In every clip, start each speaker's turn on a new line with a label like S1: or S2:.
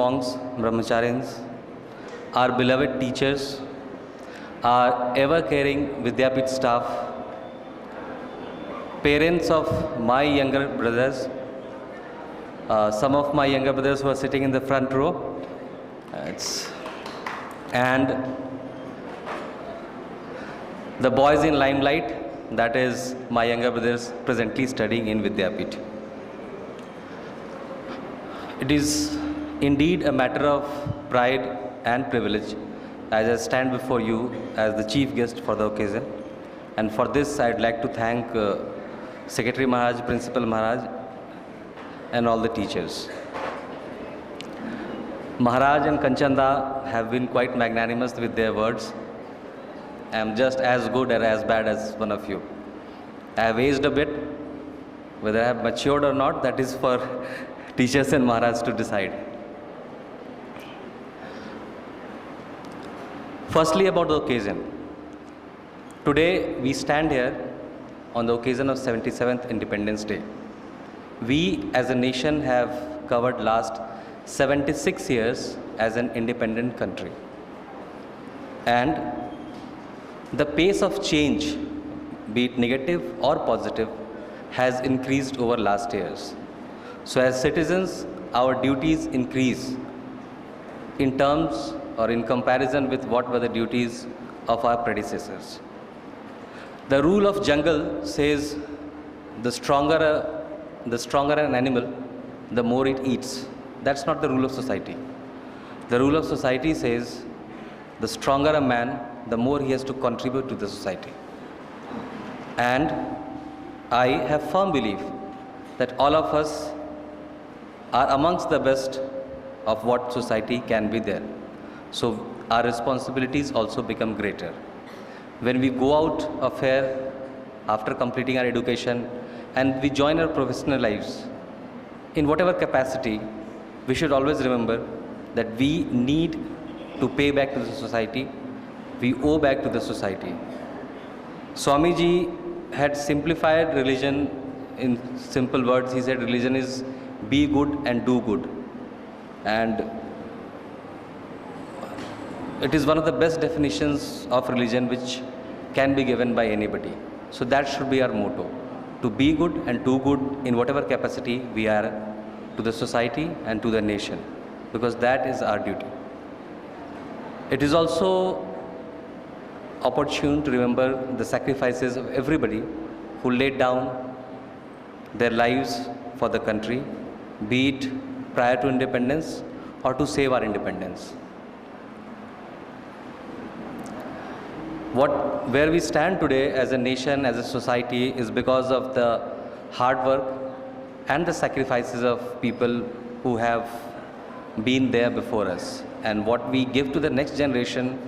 S1: monks, brahmacharyans, our beloved teachers, our ever-caring Vidyapith staff, parents of my younger brothers, some of my younger brothers who are sitting in the front row, and the boys in limelight, that is my younger brothers presently studying in Vidyapith. It is indeed a matter of pride and privilege as I stand before you as the chief guest for the occasion. And for this, I'd like to thank Secretary Maharaj, Principal Maharaj, and all the teachers. Maharaj and Kanchanda have been quite magnanimous with their words. I am just as good or as bad as one of you. I have aged a bit. Whether I have matured or not, that is for teachers and Maharaj to decide. Firstly, about the occasion. Today, we stand here on the occasion of 77th Independence Day. We as a nation have covered last 76 years as an independent country. And the pace of change, be it negative or positive, has increased over last years. So as citizens, our duties increase in terms or in comparison with what were the duties of our predecessors. The rule of jungle says the stronger an animal, the more it eats. That's not the rule of society. The rule of society says the stronger a man, the more he has to contribute to the society. And I have firm belief that all of us are amongst the best of what society can be there. So our responsibilities also become greater. When we go out of here after completing our education and we join our professional lives, in whatever capacity, we should always remember that we need to pay back to the society. We owe back to the society. Swamiji had simplified religion in simple words. He said religion is be good and do good. And it is one of the best definitions of religion which can be given by anybody. So that should be our motto, to be good and do good in whatever capacity we are to the society and to the nation, because that is our duty. It is also opportune to remember the sacrifices of everybody who laid down their lives for the country, be it prior to independence or to save our independence. Where we stand today as a nation, as a society, is because of the hard work and the sacrifices of people who have been there before us. And what we give to the next generation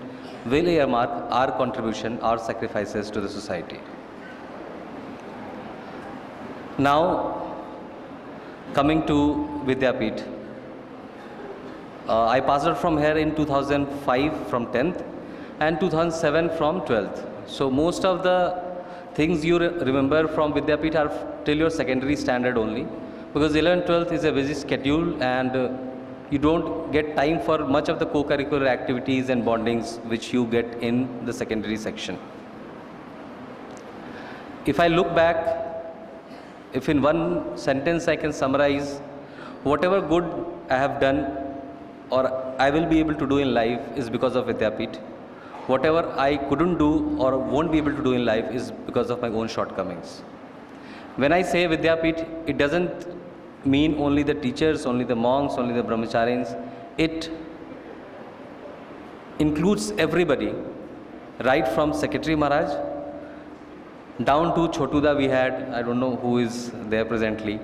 S1: will earmark our contribution, our sacrifices to the society. Now, coming to Vidyapith, I passed out from here in 2005 from 10th and 2007 from 12th. So most of the things you remember from Vidyapith are till your secondary standard only, because 11th, 12th is a busy schedule and you don't get time for much of the co-curricular activities and bondings which you get in the secondary section. If I look back, if in one sentence I can summarize, whatever good I have done or I will be able to do in life is because of Vidyapith. Whatever I couldn't do or won't be able to do in life is because of my own shortcomings. When I say Vidyapith, it doesn't mean only the teachers, only the monks, only the brahmacharyans. It includes everybody, right from Secretary Maharaj down to Chotuda we had, I don't know who is there presently.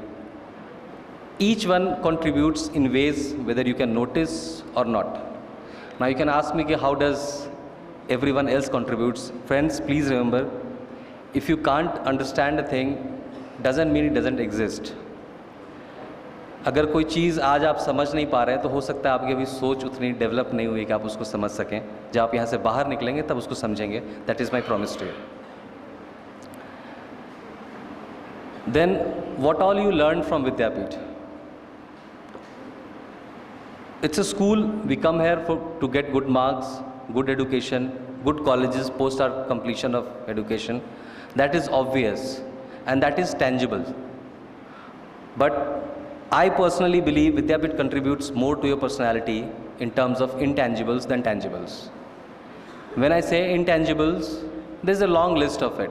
S1: Each one contributes in ways whether you can notice or not. Now you can ask me, how does everyone else contributes? Friends, please remember, if you can't understand a thing, doesn't mean it doesn't exist. अगर कोई चीज़ आज आप समझ नहीं पा रहे हैं तो हो सकता है आपकी अभी सोच उतनी डेवलप नहीं हुई कि आप उसको समझ सकें. जब आप यहाँ से बाहर निकलेंगे तब उसको समझेंगे. That is my promise to you. Then what all you learned from Vidyapith? It's a school. We come here to get good marks, good education, good colleges post our completion of education. That is obvious and that is tangible. But I personally believe Vidyapith contributes more to your personality in terms of intangibles than tangibles. When I say intangibles, there's a long list of it.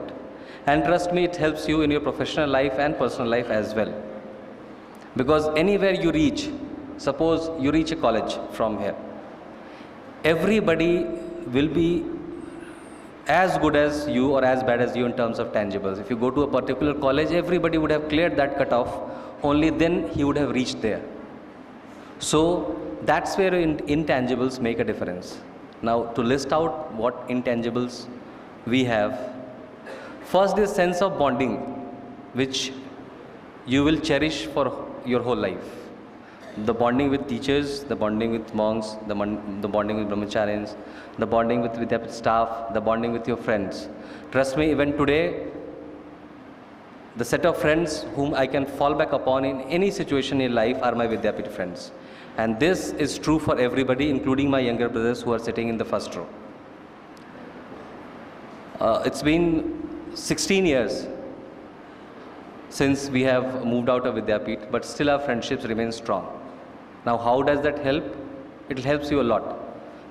S1: And trust me, it helps you in your professional life and personal life as well. Because anywhere you reach, suppose you reach a college from here, everybody will be as good as you or as bad as you in terms of tangibles. If you go to a particular college, everybody would have cleared that cutoff, only then he would have reached there. So that's where intangibles make a difference. Now, to list out what intangibles we have, first is sense of bonding, which you will cherish for your whole life. The bonding with teachers, the bonding with monks, the bonding with brahmacharyans, the bonding with Vidyapith staff, the bonding with your friends. Trust me, even today, the set of friends whom I can fall back upon in any situation in life are my Vidyapith friends. And this is true for everybody, including my younger brothers who are sitting in the first row. It's been 16 years since we have moved out of Vidyapith, but still our friendships remain strong. Now, how does that help? It helps you a lot.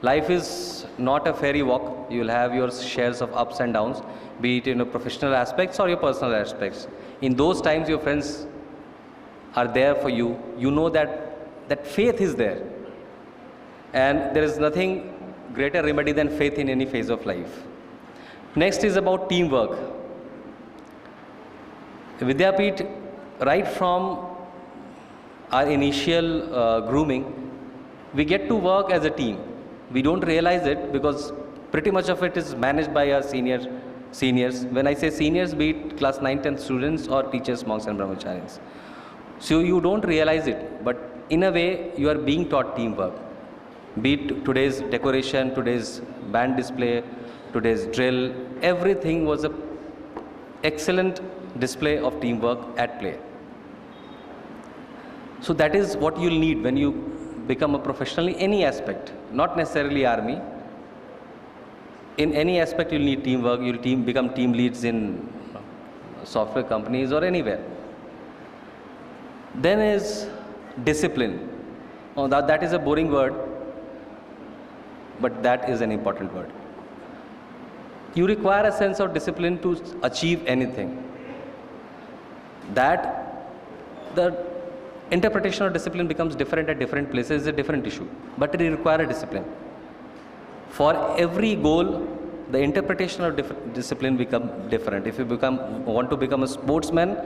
S1: Life is not a fairy walk. You will have your shares of ups and downs, be it in your professional aspects or your personal aspects. In those times, your friends are there for you. You know that faith is there. And there is nothing greater remedy than faith in any phase of life. Next is about teamwork. Vidyapith, right from our initial grooming, we get to work as a team. We don't realize it because pretty much of it is managed by our seniors. When I say seniors, be it class 9th, 10th students or teachers, monks and brahmacharyans. So you don't realize it, but in a way you are being taught teamwork. Be it today's decoration, today's band display, today's drill, everything was an excellent display of teamwork at play. So that is what you'll need when you become a professional in any aspect, not necessarily army. In any aspect you'll need teamwork, you'll become team leads in software companies or anywhere. Then is discipline. Oh, that is a boring word, but that is an important word. You require a sense of discipline to achieve anything. That the interpretation of discipline becomes different at different places is a different issue, but it requires a discipline. For every goal, the interpretation of discipline becomes different. If you want to become a sportsman,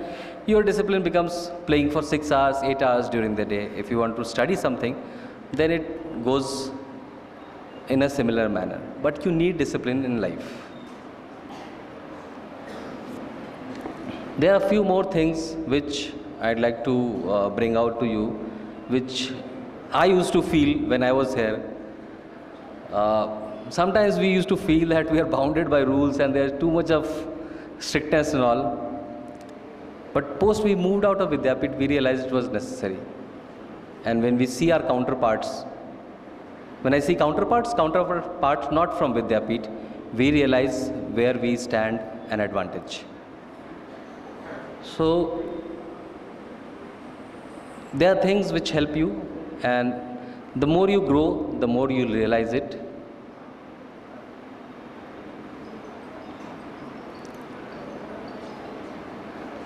S1: your discipline becomes playing for 6 hours, 8 hours during the day. If you want to study something, then it goes in a similar manner. But you need discipline in life. There are a few more things which I'd like to bring out to you, which I used to feel when I was here. Sometimes we used to feel that we are bounded by rules and there's too much of strictness and all. But post we moved out of Vidyapith, we realized it was necessary. And when we see our counterparts, when I see counterparts not from Vidyapith, we realize where we stand an advantage. So there are things which help you, and the more you grow, the more you realize it.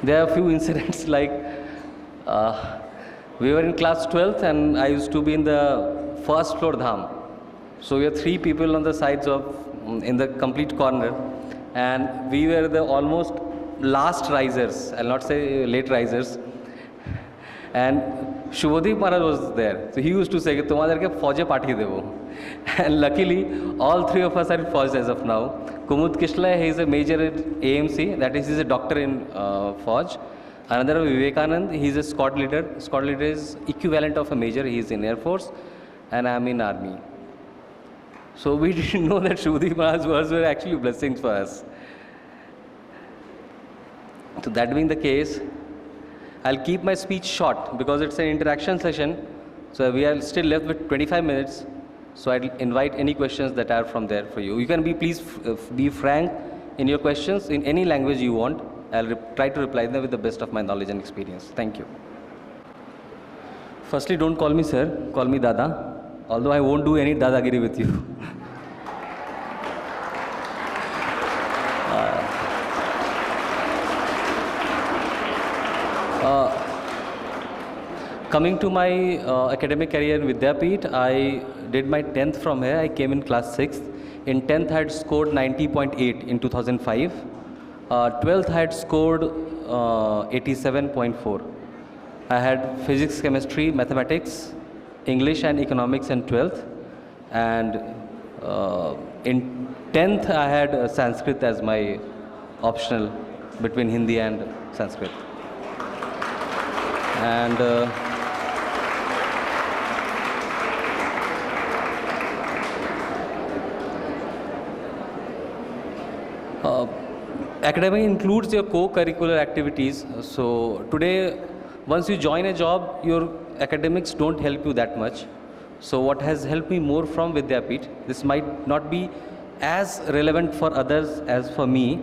S1: There are a few incidents like we were in class 12th and I used to be in the first floor dham. So we are 3 people on the sides in the complete corner, and we were the almost last risers, I'll not say late risers. And Shubhodip Maharaj was there. So he used to say, "Tumhare ke fauj party devo." And luckily, all 3 of us are in fauj as of now. Kumud Kishle, he is a major at AMC, that is, he is a doctor in fauj. Another Vivekanand, he is a squad leader. Squad leader is equivalent of a major. He is in Air Force, and I am in Army. So we didn't know that Shubhodip Maharaj's words were actually blessings for us. So that being the case, I'll keep my speech short because it's an interaction session. So we are still left with 25 minutes. So I'll invite any questions that are from there for you. You can be, please be frank in your questions in any language you want. I'll try to reply them with the best of my knowledge and experience. Thank you. Firstly, don't call me sir, call me Dada. Although I won't do any dadagiri with you. Coming to my academic career in Vidyapith, I did my 10th from here. I came in class 6th. In 10th, I had scored 90.8 in 2005. 12th, I had scored 87.4. I had physics, chemistry, mathematics, English and economics in 12th. And in 10th, I had Sanskrit as my optional between Hindi and Sanskrit. And academic includes your co-curricular activities. So today, once you join a job, your academics don't help you that much. So what has helped me more from Vidyapith, this might not be as relevant for others as for me,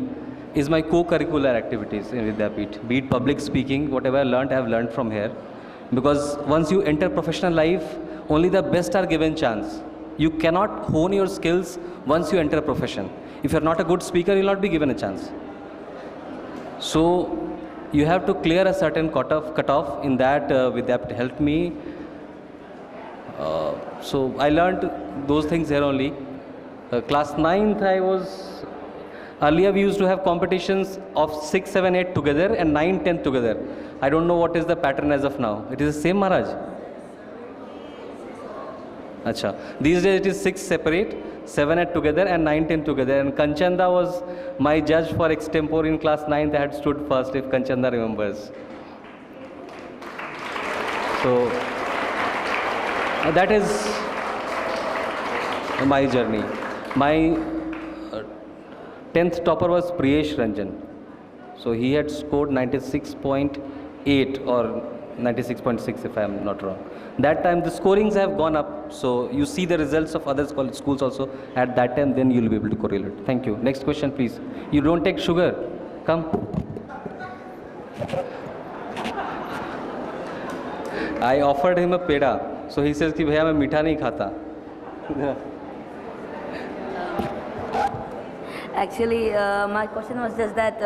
S1: is my co-curricular activities in Vidyapith. Be it public speaking, whatever I learned, I have learned from here. Because once you enter professional life, only the best are given chance. You cannot hone your skills once you enter a profession. If you're not a good speaker, you'll not be given a chance. So you have to clear a certain cutoff. In that, Vidyapith helped me. So I learned those things here only. Class 9th, earlier we used to have competitions of 6, 7, 8 together and 9, 10 together. I don't know what is the pattern as of now. It is the same, Maharaj? Acha. These days it is 6 separate, 7, 8 together and 9, 10 together. And Kanchanda was my judge for extempore in class 9th. I had stood first, if Kanchanda remembers. So that is my journey. My 10th topper was Priyesh Ranjan. So he had scored 96.8 or 96.6 if I am not wrong. That time the scorings have gone up. So you see the results of other schools also at that time, then you will be able to correlate. Thank you. Next question please. You don't take sugar. Come. I offered him a peda. So he says ki bhaiya main meetha nahi khata.
S2: Actually, my question was just that,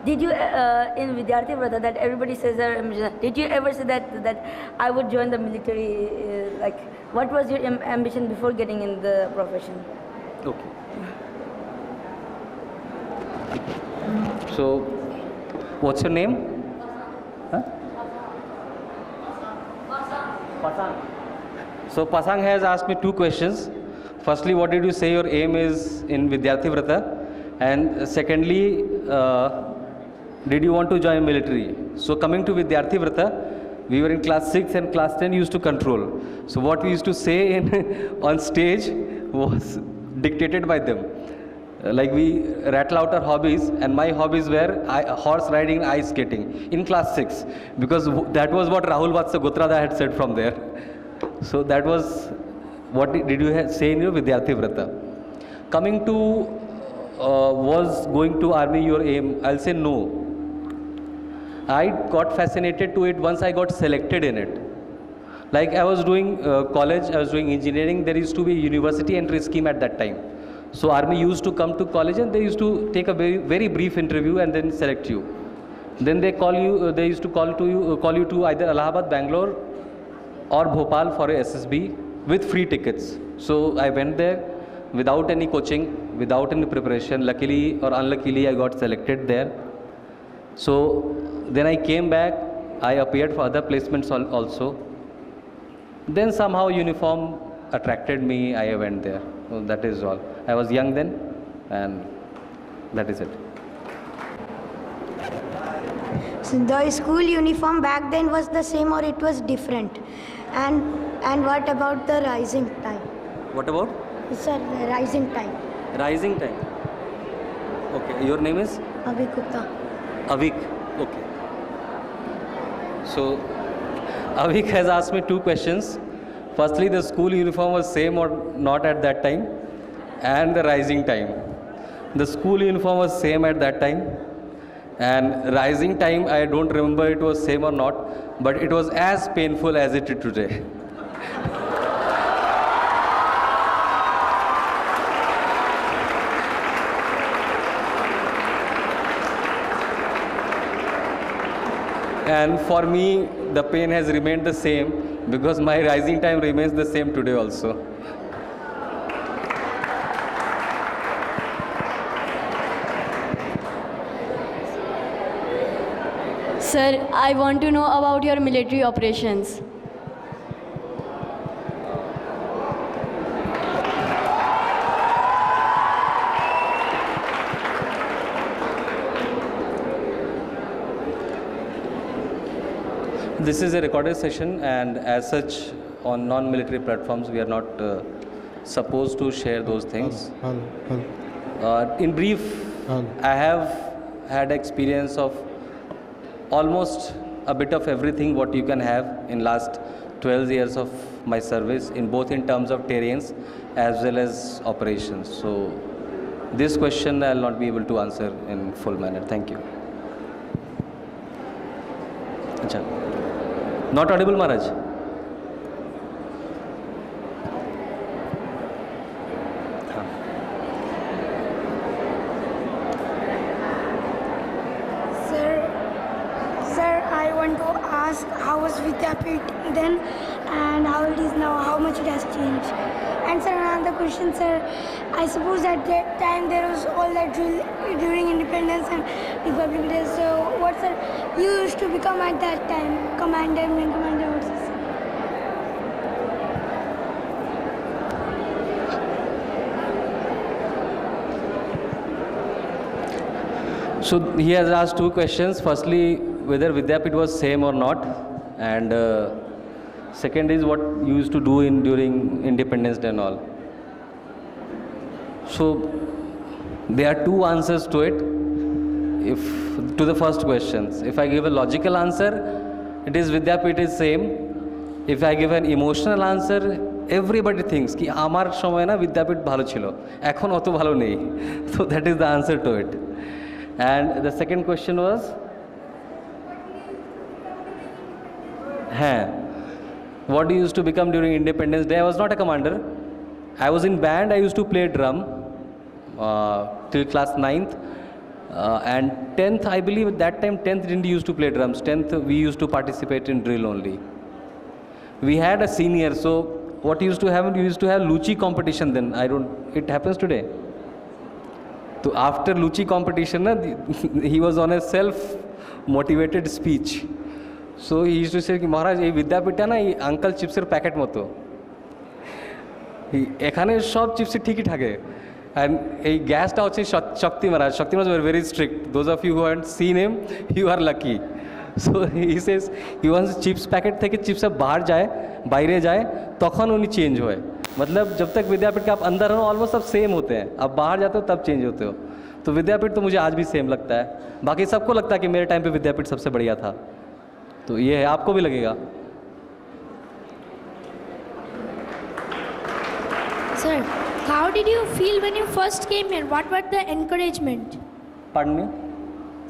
S2: did you, in Vidyapith, that everybody says, did you ever say that I would join the military? Like, what was your ambition before getting in the profession?
S1: Okay. So, what's your name? Huh? Pasang. So, Pasang has asked me 2 questions. Firstly, what did you say your aim is in Vidyapith? And secondly, did you want to join military? So coming to Vidyapith, we were in class 6 and class 10 used to control. So what we used to say on stage was dictated by them. Like we rattle out our hobbies, and my hobbies were horse riding and ice skating in class 6, because that was what Rahul Vatsa Gotrada had said from there. So that was what did you say in your Vidyapith? Coming to was going to army your aim? I'll say no. I got fascinated to it once I got selected in it. Like I was doing college, I was doing engineering. There used to be a university entry scheme at that time. So army used to come to college and they used to take a very brief interview and then select you. Then they call you. They used to call you to either Allahabad, Bangalore, or Bhopal for a SSB with free tickets. So I went there without any coaching, without any preparation. Luckily or unluckily, I got selected there. So then I came back. I appeared for other placements also. Then somehow uniform attracted me. I went there. So that is all. I was young then, and that is it.
S3: So the school uniform back then was the same or it was different? And what about the rising time?
S1: What about?
S3: Sir, the rising time.
S1: Rising time. Okay. Your name is?
S3: Avik Gupta.
S1: Avik. Okay. So Avik has asked me two questions. Firstly, the school uniform was same or not at that time, and the rising time. The school uniform was same at that time, and rising time I don't remember it was same or not, but it was as painful as it is today. And for me, the pain has remained the same because my rising time remains the same today also.
S4: Sir, I want to know about your military operations.
S1: This is a recorded session, and as such, on non-military platforms, we are not supposed to share those things. In brief, I have had experience of almost a bit of everything what you can have in last 12 years of my service, in both in terms of terrains as well as operations. So this question I will not be able to answer in full manner. Thank you. Achha. Not audible, Maharaj.
S3: Sir, I want to ask how was Vidyapith then and how it is now, how much it has changed. And sir, another question, sir. I suppose at that time there was all that drill during independence and Republic Day. So what, sir, you used to become at that time? Commander, main commander, what's this?
S1: So he has asked two questions. Firstly, whether Vidyapith was same or not, and second is what you used to do during Independence Day and all. So there are two answers to it. To the first questions, if I give a logical answer, it is Vidyapith is same. If I give an emotional answer, everybody thinks कि आमार समय ना विद्यापीठ भालो छिलो, एखोन अतो भालो नहीं. So that is the answer to it. And the second question was, what you used to become during Independence Day? I was not a commander. I was in band. I used to play drum till class 9th. And 10th, I believe at that time 10th didn't used to play drums. 10th we used to participate in drill only. We had a senior, so what used to happen, you used to have Luchi competition then. It happens today. So after Luchi competition, he was on a self-motivated speech. So he used to say, Maharaj, এই বিদ্যাপীঠটা না এই uncle চিপসের packet মতো, এখানে সব chips ঠিকই থাকে, and এই গ্যাসটা হচ্ছে শক্তি মহারাজ. শক্তি মহারাজ were very strict. Those of you who haven't seen him, you are lucky. So he says, he wants chips packet থেকে चिप्स बाहर जाए, বাইরে যায়, তখন उन्हीं चेंज हुए. मतलब जब तक विद्यापीठ के आप अंदर हो ऑलमोस्ट सब सेम होते हैं, आप बाहर जाते हो तब चेंज होते हो. तो विद्यापीठ तो मुझे आज भी सेम लगता है. बाकी सबको लगता है कि मेरे टाइम पे विद्यापीठ सबसे बढ़िया था. तो ये है, आपको भी लगेगा.
S5: Sir, how did you feel when you first came here? What was the encouragement?
S1: Pardon me?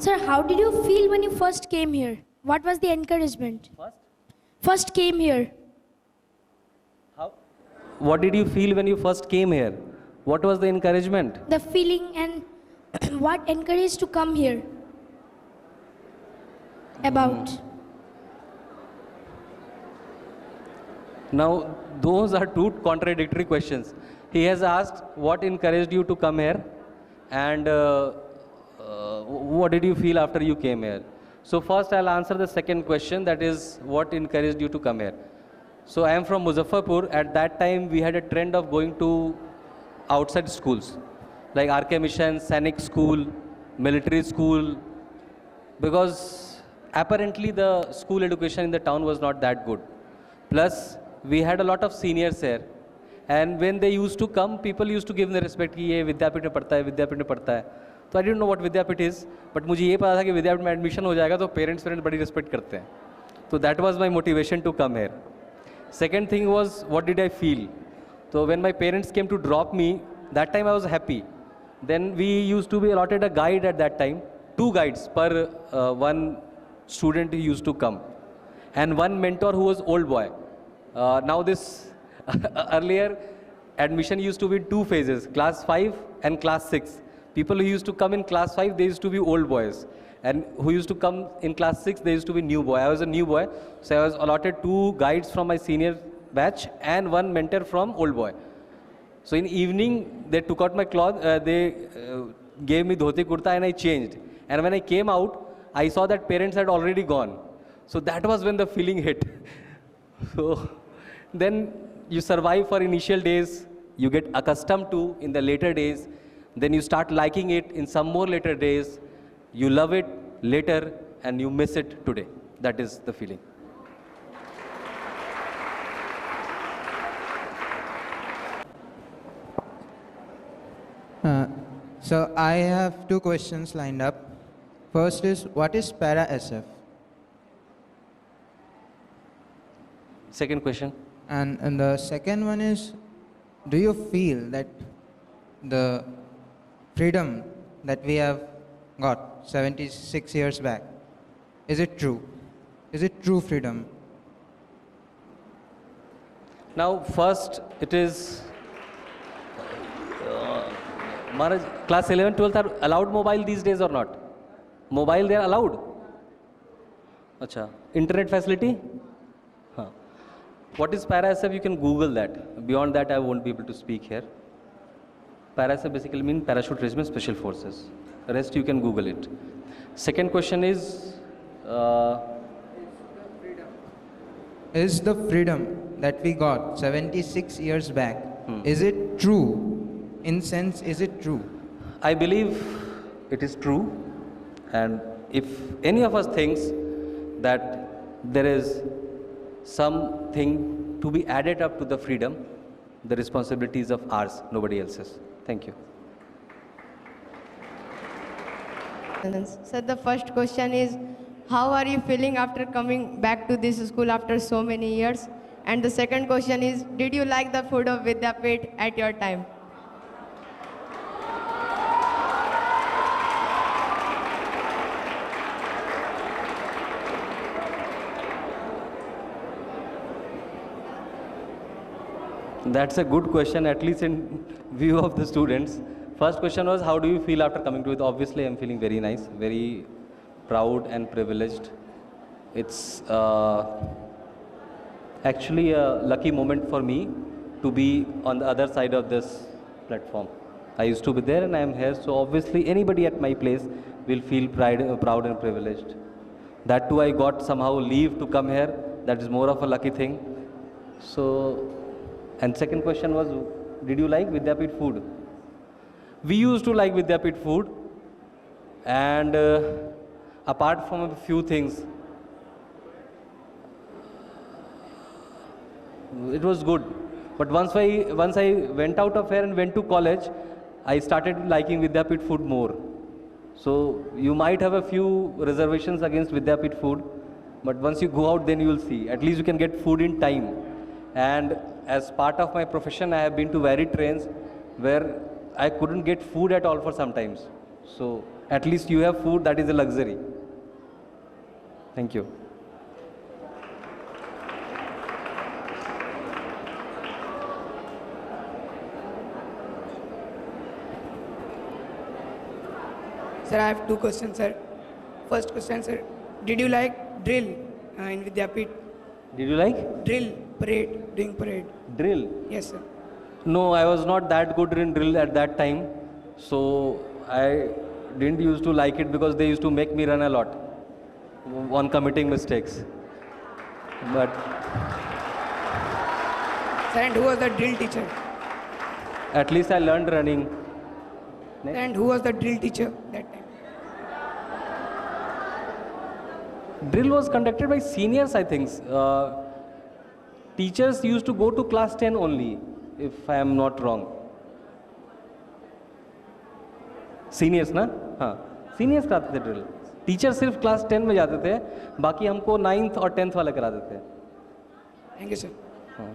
S5: Sir, how did you feel when you first came here? What was the encouragement? First came here.
S1: How? What did you feel when you first came here? What was the encouragement?
S5: The feeling and what encouraged to come here? About?
S1: Now, those are two contradictory questions. He has asked what encouraged you to come here, and what did you feel after you came here. So first I'll answer the second question, that is what encouraged you to come here. So I am from Muzaffarpur. At that time we had a trend of going to outside schools like RK Mission, Sainik School, military school, because apparently the school education in the town was not that good. Plus we had a lot of seniors here, and when they used to come, people used to give them the respect कि ये विद्यापीठ में पढ़ता है, विद्यापीठ में पढ़ता है. So I didn't know what Vidyapeeth is, but मुझे ये पता था कि विद्यापीठ में एडमिशन हो जाएगा तो पेरेंट्स बड़ी रिस्पेक्ट करते हैं. So that was my motivation to come here. Second thing was, what did I feel? So when my parents came to drop me, that time I was happy. Then we used to be allotted a guide at that time, 2 guides per one student who used to come, and one mentor who was old boy. Now this earlier admission used to be 2 phases, class 5 and class 6. People who used to come in class 5, they used to be old boys, and who used to come in class 6, they used to be new boy. I was a new boy, so I was allotted 2 guides from my senior batch and one mentor from old boy. So in evening, they took out my cloth, they gave me dhoti kurta and I changed. And when I came out, I saw that parents had already gone. So that was when the feeling hit. So then you survive for initial days, you get accustomed to in the later days, then you start liking it in some more later days, you love it later and you miss it today. That is the feeling.
S6: So I have 2 questions lined up. First is, what is para SF?
S1: Second question.
S6: And the second one is, do you feel that the freedom that we have got 76 years back, is it true? Is it true freedom?
S1: Now first it is, Maharaj, class 11, 12 are allowed mobile these days or not? Mobile they are allowed? Acha. Internet facility? Huh. What is para SF? You can Google that. Beyond that I won't be able to speak here. Para SF basically means Parachute Regiment Special Forces. The rest you can Google it. Second question is,
S6: Is the freedom that we got 76 years back, is it true? In sense, is it true?
S1: I believe it is true, and if any of us thinks that there is something to be added up to the freedom, the responsibility is of ours, nobody else's. Thank you.
S7: So the first question is, how are you feeling after coming back to this school after so many years? And the second question is, did you like the food of Vidyapith at your time?
S1: That's a good question, at least in view of the students. First question was, how do you feel after coming to it? Obviously, I'm feeling very nice, very proud and privileged. It's actually a lucky moment for me to be on the other side of this platform. I used to be there and I am here, so obviously anybody at my place will feel proud and privileged. That too, I got somehow leave to come here. That is more of a lucky thing. So, and second question was, did you like Vidyapith food? We used to like Vidyapith food, and apart from a few things, it was good. But once I went out of here and went to college, I started liking Vidyapith food more. So you might have a few reservations against Vidyapith food, but once you go out, then you will see. At least you can get food in time. And as part of my profession, I have been to varied trains where I couldn't get food at all for some times. So at least you have food, that is a luxury. Thank you.
S8: Sir, I have 2 questions, sir. First question, sir. Did you like drill in Vidyapith?
S1: Did you like?
S8: Drill, parade, doing parade.
S1: Drill?
S8: Yes, sir.
S1: No, I was not that good in drill at that time. So I didn't used to like it because they used to make me run a lot on committing mistakes. But
S8: Sir, and who was the drill teacher?
S1: at least I learned running.
S8: And who was the drill teacher that time?
S1: Drill was conducted by seniors, I think. Teachers used to go to class 10 only, if I am not wrong. Seniors, na? Haan. Seniors karate the drill. Teacher सिर्फ class 10 में जाते थे, बाकी हमको 9th और 10th वाले कराते थे।
S8: Thank you sir.
S1: हाँ।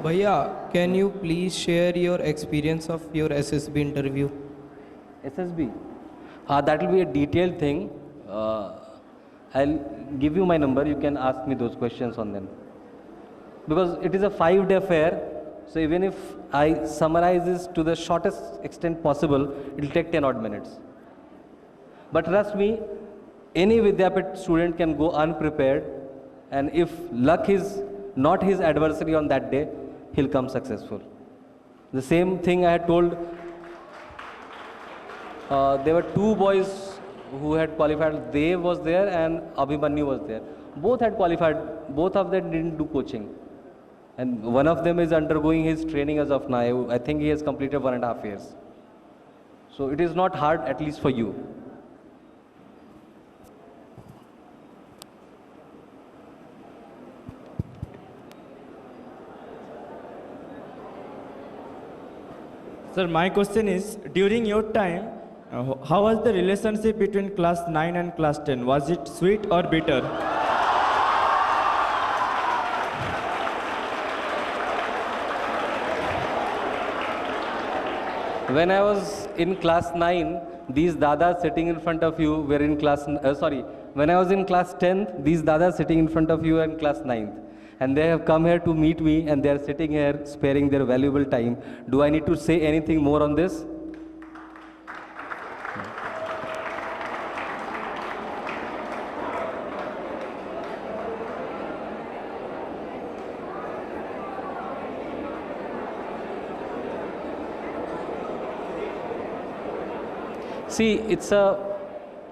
S9: Bhaiya, can you please share your experience of your SSB interview?
S1: SSB? That will be a detailed thing. I'll give you my number. You can ask me those questions on them. Because it is a 5-day affair, so even if I summarize this to the shortest extent possible, it will take 10 odd minutes. But trust me, any Vidyapith student can go unprepared, and if luck is not his adversary on that day, he'll come successful. The same thing I had told, there were 2 boys who had qualified. Dev was there and Abhimanyu was there. Both had qualified, both of them didn't do coaching. And one of them is undergoing his training as of now. I think he has completed 1.5 years. So it is not hard, at least for you.
S10: Sir, my question is, during your time, how was the relationship between class 9 and class 10? Was it sweet or bitter?
S1: When I was in class 9, these dadas sitting in front of you were in class, when I was in class 10th, these dadas sitting in front of you were in class 9th. And they have come here to meet me, and they are sitting here sparing their valuable time. Do I need to say anything more on this? See, it's a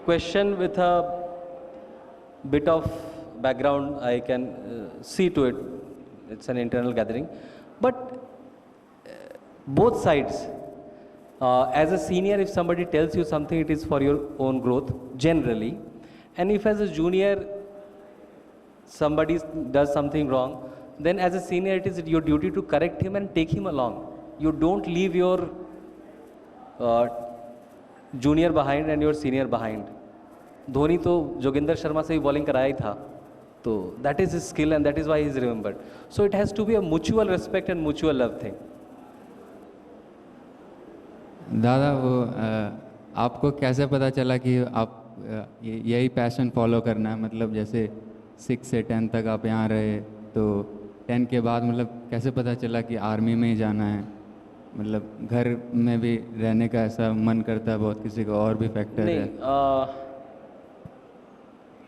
S1: question with a bit of background. I can see to it. It's an internal gathering. But both sides, as a senior, if somebody tells you something, it is for your own growth, generally. And if as a junior, somebody does something wrong, then as a senior, it is your duty to correct him and take him along. You don't leave your junior behind and your senior behind. Dhoni तो जोगिंदर शर्मा से ही bowling कराया ही था, तो that is his skill and that is why he is remembered. So it has to be a mutual respect and mutual love thing.
S11: दादा, वो आपको कैसे पता चला कि आप यही पैशन फॉलो करना है? मतलब जैसे 6 से 10 तक आप यहाँ रहे, तो 10 के बाद मतलब कैसे पता चला कि आर्मी में ही जाना है? मतलब घर में भी रहने का ऐसा मन करता है बहुत, किसी को और भी फैक्टर है?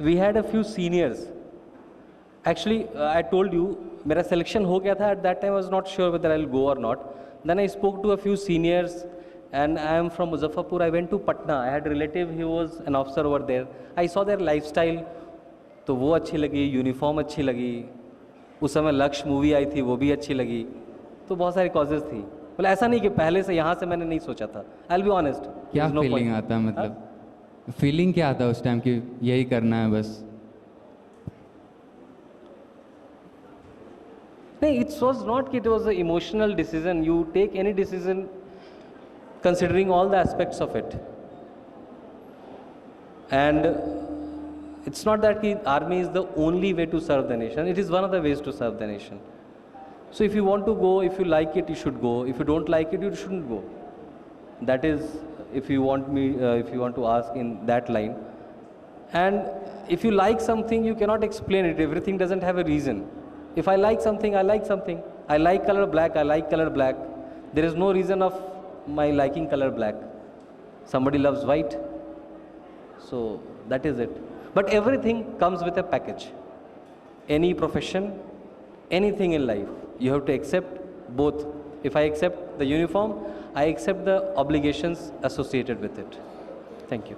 S1: We had a few seniors. Actually, I told you, मेरा selection हो गया था. At that time, I was not sure whether I'll go or not. Then I spoke to a few seniors, and I am from Muzaffarpur. I went to Patna. I had a relative. He was an officer over there. I saw their lifestyle. तो वो अच्छी लगी, uniform अच्छी लगी. उस समय लक्ष्य movie आई थी, वो भी अच्छी लगी. तो बहुत सारी कॉजेज थी. बोले ऐसा नहीं कि पहले से यहाँ से मैंने नहीं सोचा था. I'll be honest.
S11: क्या फीलिंग आता है, मतलब फीलिंग क्या आता है उस टाइम कि यही करना है बस?
S1: नहीं, it was not it was an emotional decision. You take any decision considering all the aspects of it. And it's not that the army is the only way to serve the nation. It is one of the ways to serve the nation. So if you want to go, if you like it, you should go. If you don't like it, you shouldn't go. That is, if you want to ask in that line. And if you like something, you cannot explain it. Everything doesn't have a reason. If I like something, I like something. I like color black, I like color black. There is no reason of my liking color black. Somebody loves white. So that is it. But everything comes with a package. Any profession, anything in life, you have to accept both. If I accept the uniform, I accept the obligations associated with it. Thank you.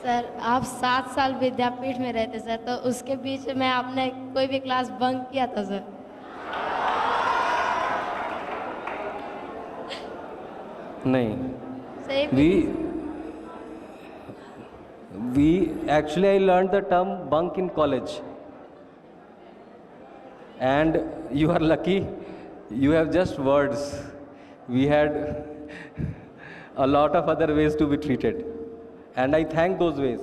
S4: Sir, आप 7 साल विद्यापीठ में रहते sir, तो उसके बीच में आपने कोई भी क्लास बंक किया था सर?
S1: नहीं.
S4: Same.
S1: We actually I learned the term bunk in college. And you are lucky, you have just words. We had a lot of other ways to be treated. And I thank those ways.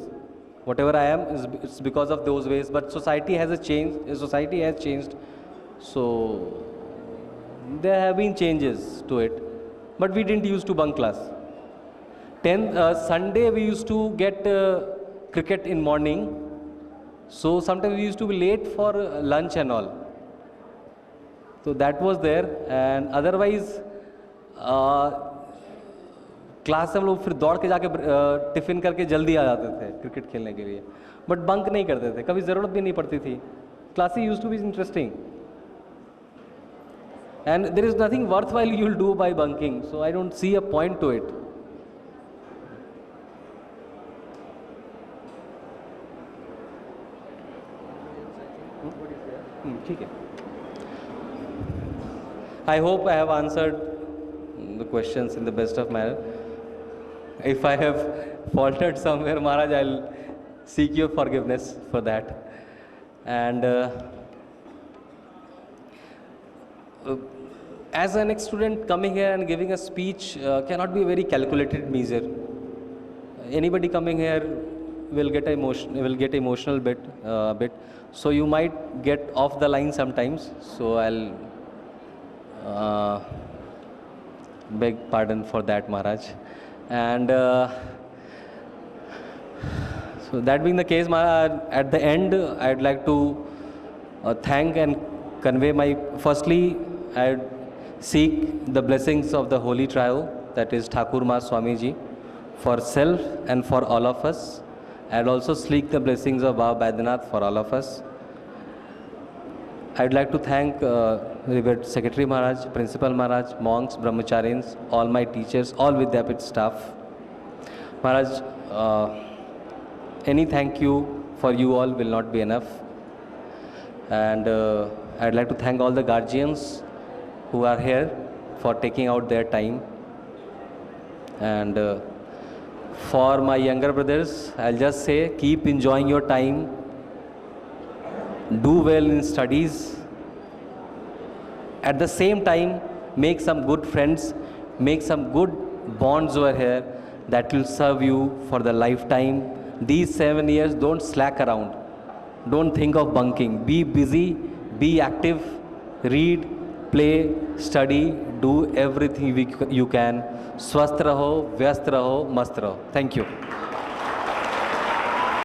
S1: Whatever I am is it's because of those ways. But society has changed. So there have been changes to it. But we didn't used to bunk class. Sunday we used to get cricket in morning. So sometimes we used to be late for lunch and all. So that was there. And otherwise class से हम लोग फिर दौड़ के जाके tiffin करके जल्दी आ जाते थे क्रिकेट खेलने के लिए. बट बंक नहीं करते थे, कभी ज़रूरत भी नहीं पड़ती थी. Classes used to be interesting. And there is nothing worthwhile you will do by bunking. So I don't see a point to it. ठीक है. I hope I have answered the questions in the best of manner. If I have faltered somewhere, Maharaj, I'll seek your forgiveness for that. And as an ex-student coming here and giving a speech cannot be a very calculated measure. Anybody coming here will get emotional bit. So you might get off the line sometimes. So I'll beg pardon for that, Maharaj. And so that being the case, Maharaj, at the end, I'd like to thank and convey firstly, I'd seek the blessings of the Holy Trio, that is Thakur Ma Swamiji, for self and for all of us. I'd also seek the blessings of Baba Baidyanath for all of us. I'd like to thank Revered Secretary Maharaj, Principal Maharaj, monks, brahmacharis, all my teachers, all Vidyapith staff. Maharaj, any thank you for you all will not be enough. And I'd like to thank all the guardians who are here for taking out their time. And for my younger brothers, I'll just say, keep enjoying your time. Do well in studies. At the same time, make some good friends, make some good bonds over here that will serve you for the lifetime. These 7 years, don't slack around. Don't think of bunking. Be busy, be active, read, play, study, do everything you can. Swasth raho, vyast raho, mast raho. Thank you.